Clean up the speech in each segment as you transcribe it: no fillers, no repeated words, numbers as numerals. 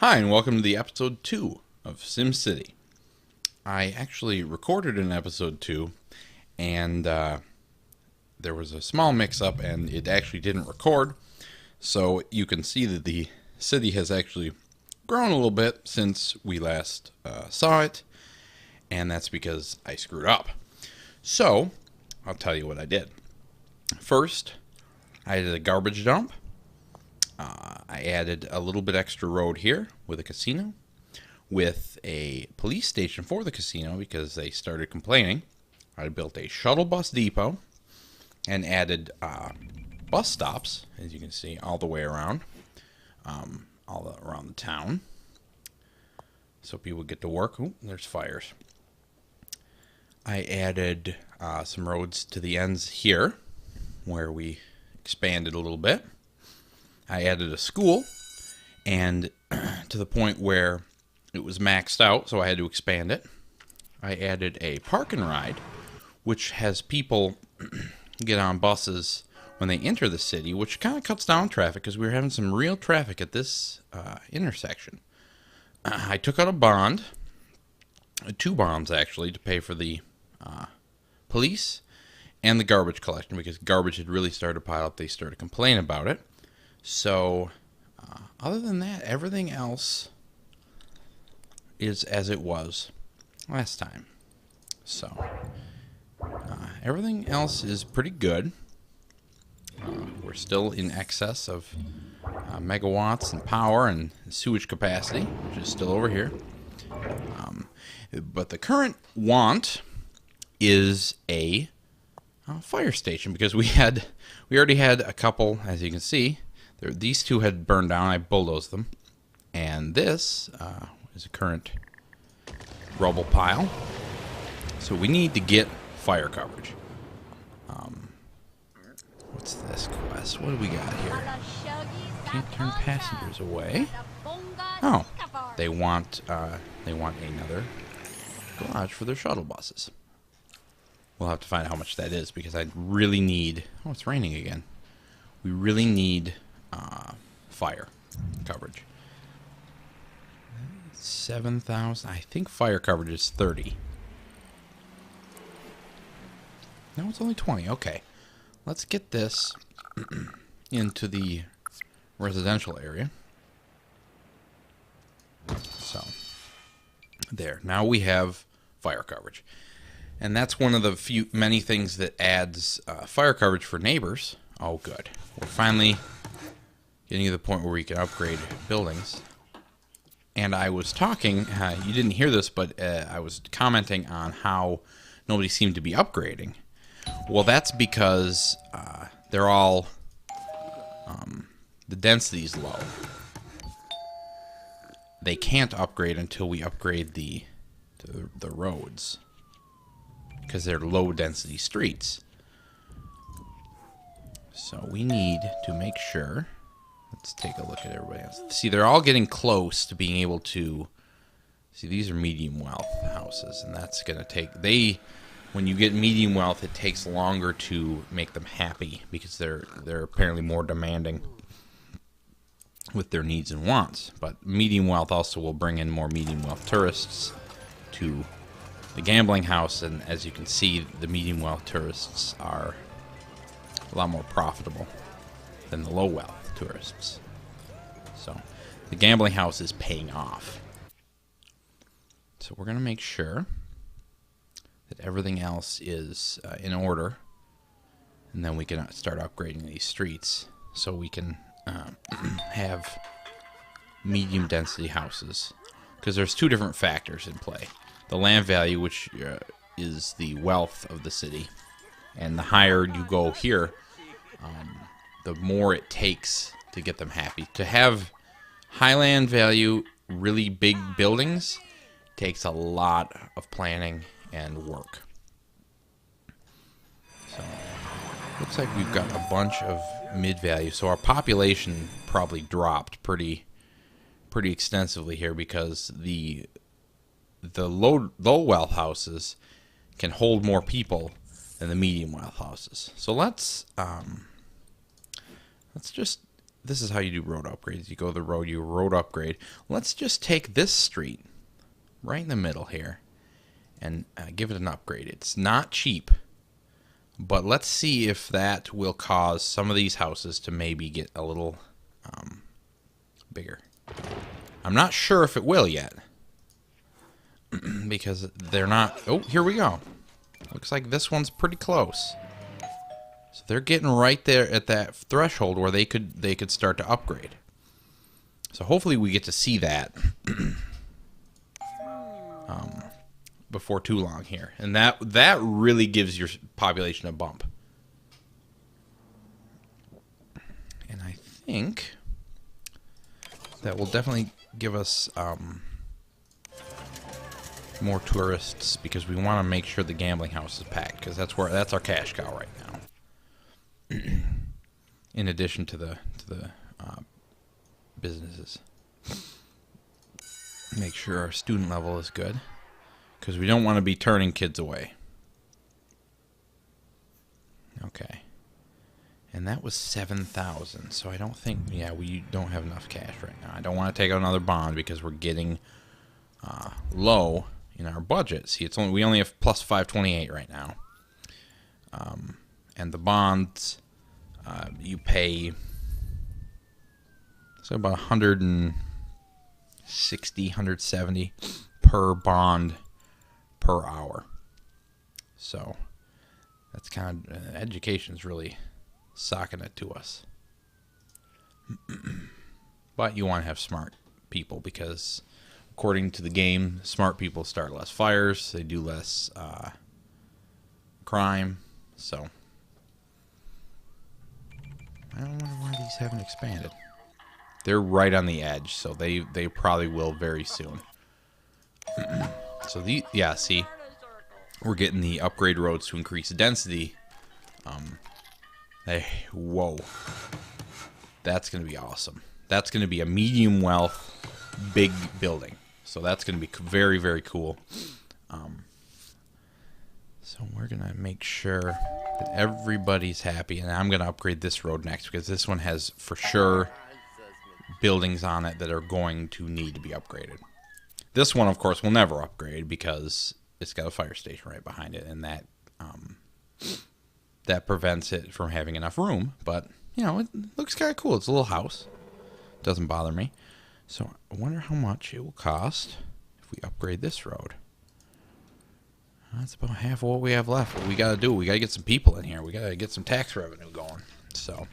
Hi, and welcome to the episode 2 of Simcity. I actually recorded an episode 2, and there was a small mix-up, and it actually didn't record. So you can see that the city has actually grown a little bit since we last saw it, and that's because I screwed up. So, I'll tell you what I did. First, I did a garbage dump. I added a little bit extra road here with a casino, with a police station for the casino because they started complaining. I built a shuttle bus depot and added bus stops, as you can see, all the way around, around the town, so people get to work. Ooh, there's fires. I added some roads to the ends here, where we expanded a little bit. I added a school, and to the point where it was maxed out, so I had to expand it. I added a park and ride, which has people get on buses when they enter the city, which kind of cuts down traffic because we were having some real traffic at this intersection. I took out a bond, 2 bonds actually, to pay for the police and the garbage collection because garbage had really started to pile up. They started complaining about it. So, other than that, everything else is as it was last time. So, everything else is pretty good. We're still in excess of megawatts in power and sewage capacity, which is still over here. But the current want is a fire station because we already had a couple, as you can see. These 2 had burned down. I bulldozed them. And this is a current rubble pile. So we need to get fire coverage. What's this quest? What do we got here? Can't turn passengers away. Oh, they want another garage for their shuttle buses. We'll have to find out how much that is because I really need... Oh, it's raining again. We really need fire coverage. 7,000. I think fire coverage is 30. No, it's only 20. Okay. Let's get this into the residential area. So, there. Now we have fire coverage. And that's one of the many things that adds fire coverage for neighbors. Oh, good. We're finally getting to the point where we can upgrade buildings. And I was talking, you didn't hear this, but I was commenting on how nobody seemed to be upgrading. Well, that's because they're all, the density's low. They can't upgrade until we upgrade the roads, because they're low density streets. So we need to make sure. Let's take a look at everybody else. See, they're all getting close to being able to... See, these are medium wealth houses, and that's going to take... When you get medium wealth, it takes longer to make them happy because they're apparently more demanding with their needs and wants. But medium wealth also will bring in more medium wealth tourists to the gambling house, and as you can see, the medium wealth tourists are a lot more profitable than the low wealth tourists. So the gambling house is paying off. So we're going to make sure that everything else is in order, and then we can start upgrading these streets so we can have medium density houses, because there's 2 different factors in play. The land value, which is the wealth of the city, and the higher you go here, the more it takes to get them happy. To have high land value, really big buildings, takes a lot of planning and work. So, looks like we've got a bunch of mid-value. So our population probably dropped pretty extensively here because the low wealth houses can hold more people than the medium wealth houses. So let's just this is how you do road upgrades. You go the road, you road upgrade. Let's just take this street right in the middle here and give it an upgrade. It's not cheap, but let's see if that will cause some of these houses to maybe get a little bigger. I'm not sure if it will yet because they're not. Oh, here we go. Looks like this one's pretty close. So they're getting right there at that threshold where they could start to upgrade. So hopefully we get to see that before too long here, and that really gives your population a bump. And I think that will definitely give us more tourists because we want to make sure the gambling house is packed because that's our cash cow right now. In addition to the businesses, make sure our student level is good because we don't want to be turning kids away. Okay, and that was 7,000. So I don't think, we don't have enough cash right now. I don't want to take out another bond because we're getting low in our budget. See, we only have plus 528 right now. And the bonds, you pay so about 160, 170 per bond per hour. So that's kind of, education's really socking it to us. But you want to have smart people because according to the game, smart people start less fires, they do less crime, so I don't wonder why these haven't expanded. They're right on the edge, so they probably will very soon. So see, we're getting the upgrade roads to increase density. Whoa, that's gonna be awesome. That's gonna be a medium wealth, big building. So that's gonna be very, very cool. So we're gonna make sure that everybody's happy, and I'm going to upgrade this road next because this one has for sure buildings on it that are going to need to be upgraded. This one, of course, will never upgrade because it's got a fire station right behind it, and that prevents it from having enough room. But it looks kind of cool. It's a little house. Doesn't bother me. So I wonder how much it will cost if we upgrade this road. That's about half of what we have left. What we got to do, we got to get some people in here. We got to get some tax revenue going. So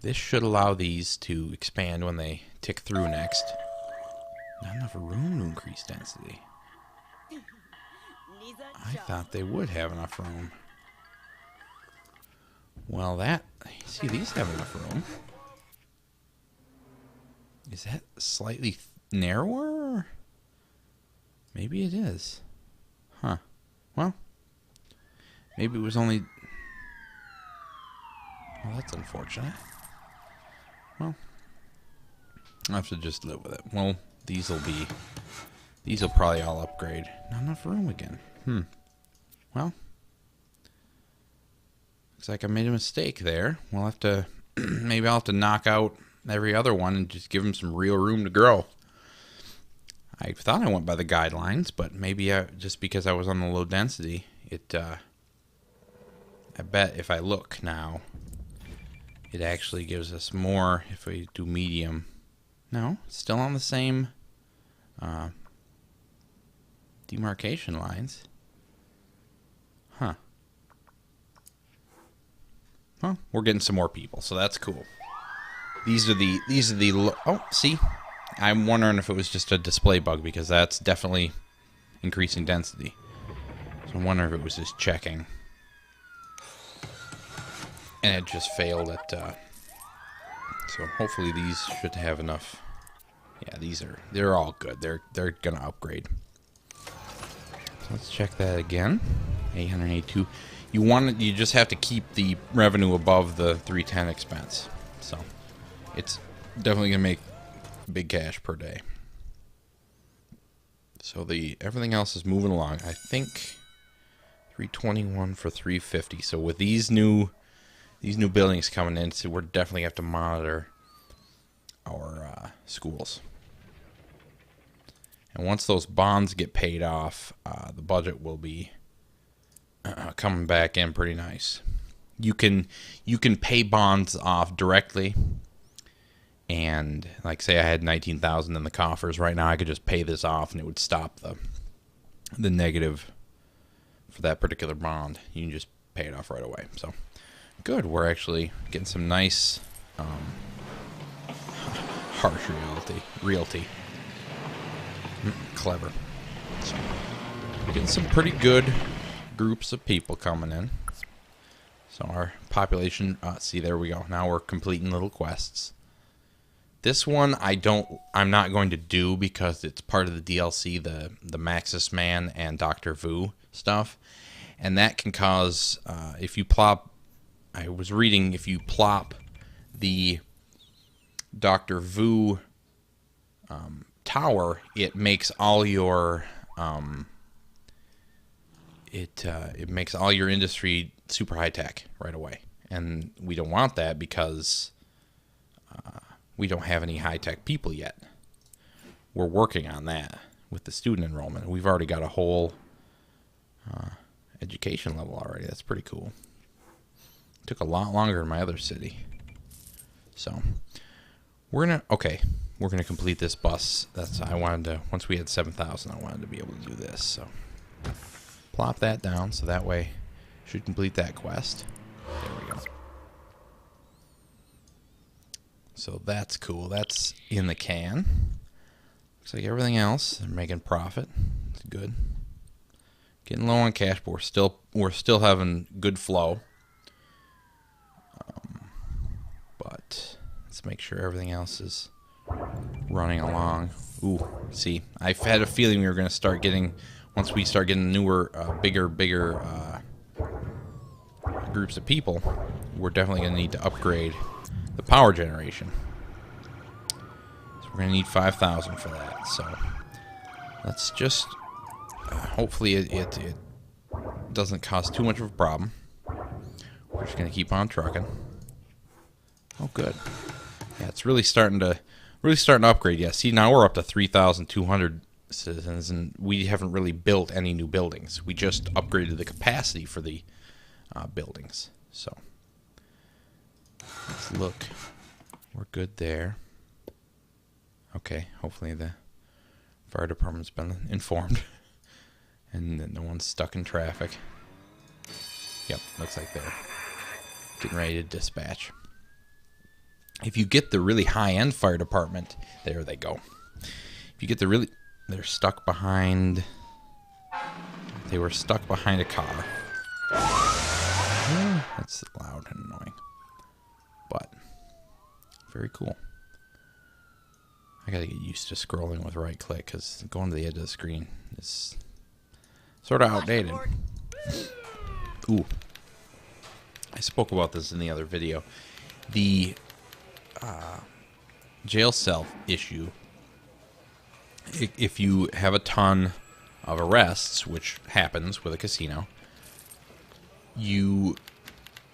this should allow these to expand when they tick through next. Not enough room to increase density. I thought they would have enough room. Well, see, these have enough room. Is that slightly narrower? Maybe it is. Huh. Well, maybe it was only... Well, that's unfortunate. Well, I'll have to just live with it. Well, these will probably all upgrade. Not enough room again. Well, looks like I made a mistake there. We'll have to... maybe I'll have to knock out every other one and just give them some real room to grow. I thought I went by the guidelines, but maybe just because I was on the low density, I bet if I look now, it actually gives us more if we do medium. No, it's still on the same demarcation lines. Huh. Well, we're getting some more people, so that's cool. These are the oh, see? I'm wondering if it was just a display bug because that's definitely increasing density. So I'm wondering if it was just checking. And it just failed at... so hopefully these should have enough. Yeah, they're all good. They're going to upgrade. So let's check that again. 882. You just have to keep the revenue above the 310 expense. So it's definitely going to make big cash per day. So everything else is moving along. I think 321 for 350. So with these new these new buildings coming in, so we're definitely have to monitor our schools. And once those bonds get paid off, the budget will be coming back in pretty nice. You can pay bonds off directly, and like say I had 19,000 in the coffers right now, I could just pay this off and it would stop the negative for that particular bond. You can just pay it off right away. So good, we're actually getting some nice harsh realty. Clever. So we're getting some pretty good groups of people coming in. So our population, see, there we go. Now we're completing little quests. This one I'm not going to do because it's part of the DLC, the Maxis Man and Dr. Vu stuff. And that can cause, if you plop, I was reading, if you plop the Dr. Vu tower, it makes all your it makes all your industry super high tech right away, and we don't want that because we don't have any high tech people yet. We're working on that with the student enrollment. We've already got a whole education level already. That's pretty cool. It took a lot longer in my other city. So we're gonna complete this bus. Once we had 7,000, I wanted to be able to do this. So plop that down, so that way should complete that quest. There we go. So that's cool. That's in the can. Looks like everything else, they're making profit. It's good. Getting low on cash, but we're still having good flow. But let's make sure everything else is running along. Ooh, see, I've had a feeling we were going to start getting, once we start getting newer, bigger groups of people, we're definitely going to need to upgrade the power generation. So we're going to need 5,000 for that. So let's just, hopefully it doesn't cause too much of a problem. We're just going to keep on trucking. Oh, good. Yeah, it's really starting to upgrade. Yeah, see, now we're up to 3,200 citizens, and we haven't really built any new buildings. We just upgraded the capacity for the buildings. So let's look. We're good there. Okay, hopefully the fire department's been informed, and that no one's stuck in traffic. Yep, looks like they're getting ready to dispatch. If you get the really high-end fire department, there they go. If you get they're stuck behind, they were stuck behind a car. That's loud and annoying, but very cool. I gotta get used to scrolling with right click, because going to the edge of the screen is sort of outdated. Ooh. I spoke about this in the other video. The jail cell issue, if you have a ton of arrests, which happens with a casino, you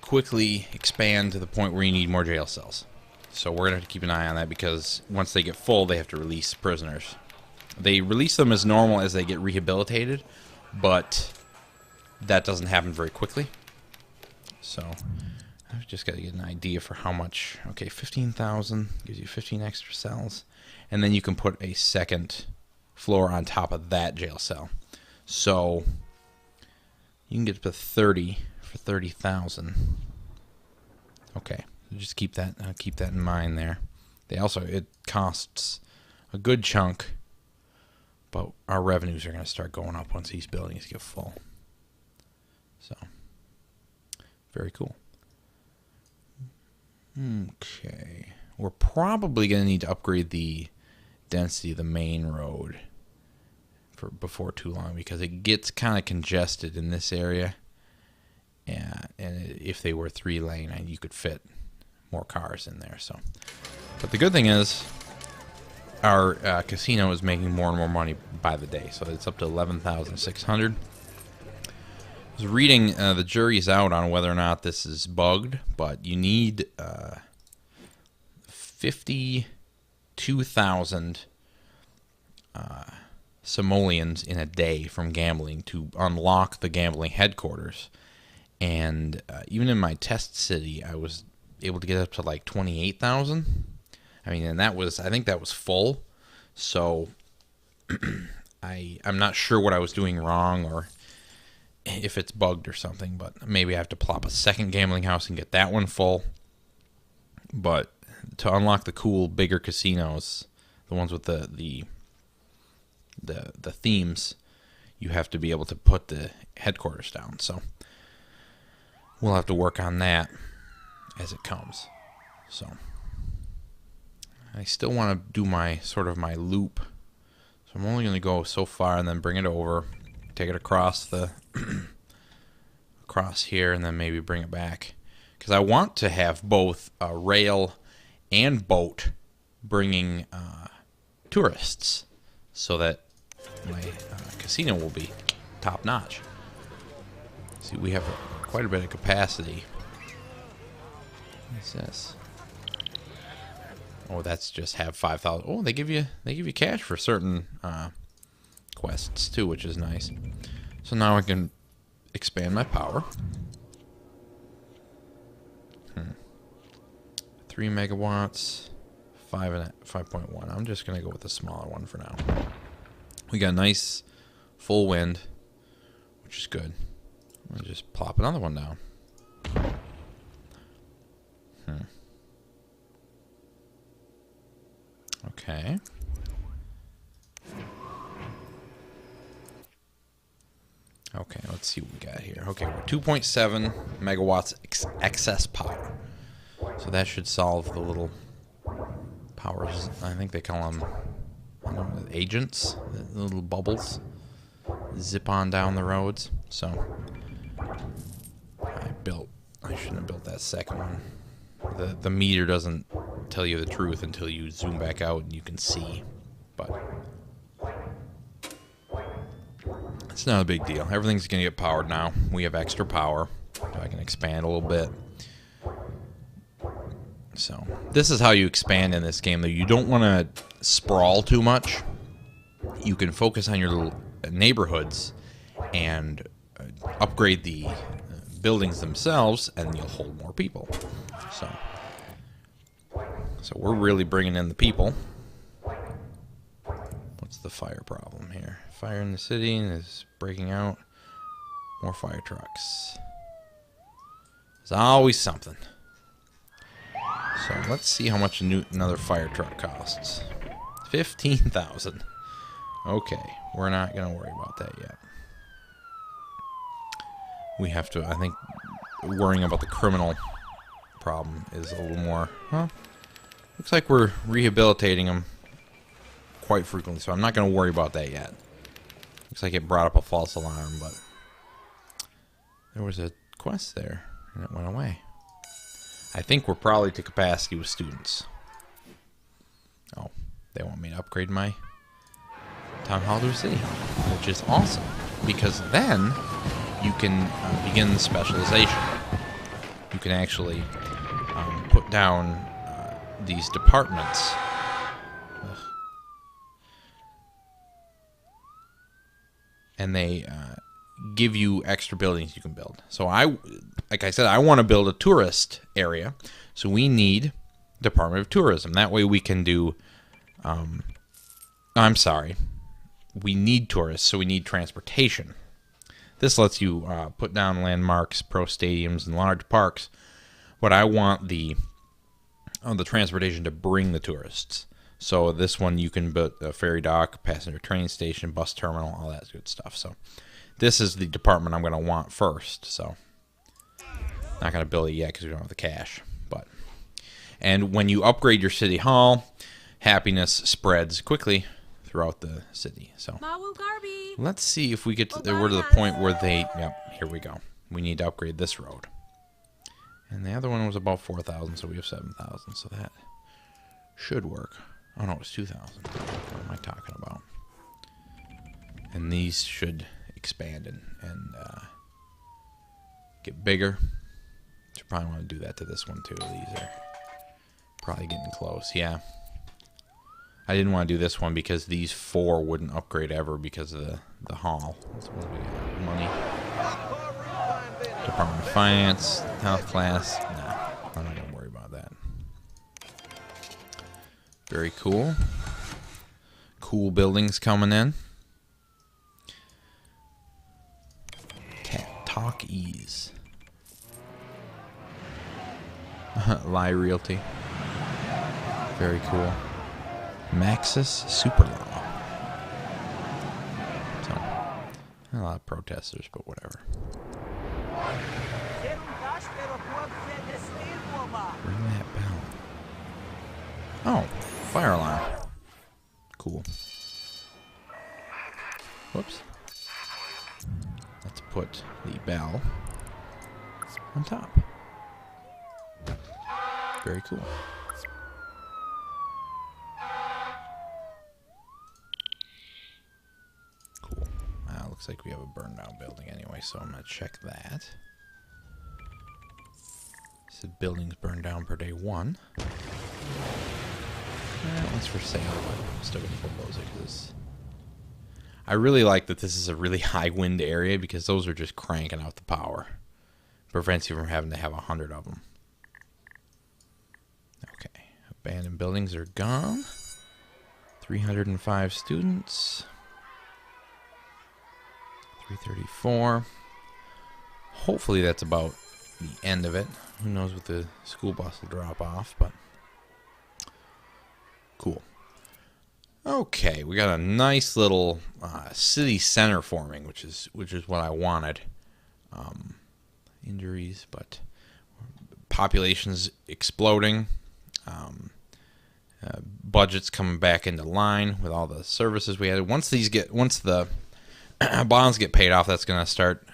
quickly expand to the point where you need more jail cells. So we're going to have to keep an eye on that, because once they get full, they have to release prisoners. They release them as normal as they get rehabilitated, but that doesn't happen very quickly. So I've just got to get an idea for how much. Okay, 15,000 gives you 15 extra cells, and then you can put a second floor on top of that jail cell. So you can get up to 30 for 30,000. Okay, just keep that in mind there. It costs a good chunk, but our revenues are going to start going up once these buildings get full. So very cool. Okay, we're probably going to need to upgrade the density of the main road before too long, because it gets kind of congested in this area. Yeah, and if they were 3-lane, you could fit more cars in there. So, but the good thing is, our casino is making more and more money by the day. So it's up to 11,600. was reading the jury's out on whether or not this is bugged, but you need 52,000 simoleons in a day from gambling to unlock the gambling headquarters. And even in my test city, I was able to get up to like 28,000. I mean, and I think that was full. So I'm not sure what I was doing wrong or if it's bugged or something, but maybe I have to plop a second gambling house and get that one full. But to unlock the cool, bigger casinos, the ones with the themes, you have to be able to put the headquarters down. So we'll have to work on that as it comes. So I still want to do my loop. So I'm only going to go so far and then bring it over, take it across the across here, and then maybe bring it back, because I want to have both rail and boat bringing tourists, so that my casino will be top notch. See, we have quite a bit of capacity. What's this? Oh, that's just have 5,000. Oh, they give you cash for certain quests too, which is nice. So now I can expand my power. 3 megawatts, 5.1. I'm just gonna go with the smaller one for now. We got nice full wind, which is good. I'll just plop another one down. Okay. Okay, let's see what we got here. Okay, we're 2.7 megawatts excess power. So that should solve the little powers. I think they call them, I don't know, agents, the little bubbles zip on down the roads. So I shouldn't have built that second one. The meter doesn't tell you the truth until you zoom back out and you can see, but it's not a big deal. Everything's gonna get powered now. We have extra power, so I can expand a little bit. So this is how you expand in this game, though. You don't want to sprawl too much. You can focus on your little neighborhoods and upgrade the buildings themselves, and you'll hold more people. So we're really bringing in the people. What's the fire problem here? Fire in the city is breaking out. More fire trucks. There's always something. So let's see how much another fire truck costs. 15,000. Okay, we're not going to worry about that yet. We have to, I think, worrying about the criminal problem is a little more, well, looks like we're rehabilitating them quite frequently, so I'm not going to worry about that yet. Looks like it brought up a false alarm, but there was a quest there, and it went away. I think we're probably to capacity with students. Oh, they want me to upgrade my town hall to a city hall, which is awesome, because then you can begin the specialization. You can actually put down these departments. And they give you extra buildings you can build. So like I said, I want to build a tourist area. So we need Department of Tourism. That way we can do, I'm sorry, we need tourists, so we need transportation. This lets you put down landmarks, pro stadiums, and large parks. But I want the transportation to bring the tourists. So this one you can build a ferry dock, passenger train station, bus terminal, all that good stuff. So this is the department I'm going to want first. So not going to build it yet because we don't have the cash. And when you upgrade your city hall, happiness spreads quickly throughout the city. So let's see if we get to we're to the point where they. Yep, here we go. We need to upgrade this road. And the other one was about 4,000, so we have 7,000. So that should work. Oh no, it's 2,000. What am I talking about? And these should expand and get bigger. Should probably want to do that to this one too. These are probably getting close. Yeah. I didn't want to do this one because these 4 wouldn't upgrade ever because of the hall. So what do we got? Money. Department of Finance. Health class. Nah, I'm not going to worry about that. Very cool. Cool buildings coming in. Talk Ease. Lie Realty. Very cool. Maxis Super Law. So, a lot of protesters, but whatever. Ring that bell. Oh, fire alarm. Cool. Whoops. Let's put the bell on top. Very cool. Cool. Looks like we have a burned down building anyway, so I'm going to check that. So buildings burned down per day 1. That one's for sale, but I'm still going to bulldoze it because I really like that this is a really high wind area because those are just cranking out the power. Prevents you from having to have 100 of them. Okay, abandoned buildings are gone. 305 students. 334. Hopefully that's about the end of it. Who knows what the school bus will drop off, but cool. Okay, we got a nice little city center forming, which is what I wanted. Injuries, but population's exploding. Budget's coming back into line with all the services we had. Once the bonds get paid off, that's going to start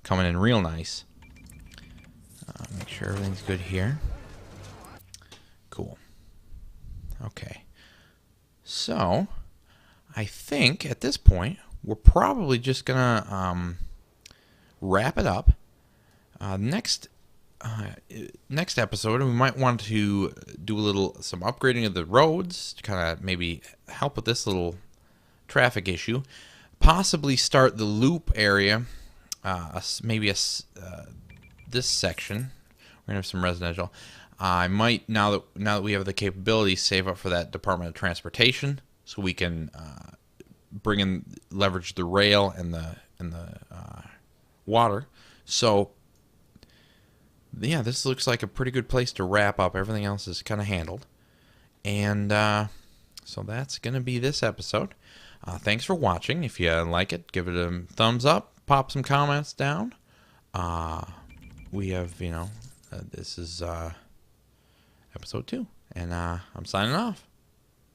coming in real nice. Make sure everything's good here. Cool. Okay. So, I think at this point, we're probably just going to wrap it up. Next episode, we might want to do some upgrading of the roads to kind of maybe help with this little traffic issue. Possibly start the loop area, this section. We're gonna have some residential. I might now that we have the capability, save up for that Department of Transportation, so we can leverage the rail and the water. So yeah, this looks like a pretty good place to wrap up. Everything else is kind of handled, and so that's gonna be this episode. Thanks for watching. If you like it, give it a thumbs up. Pop some comments down. We have, this is episode 2, and I'm signing off.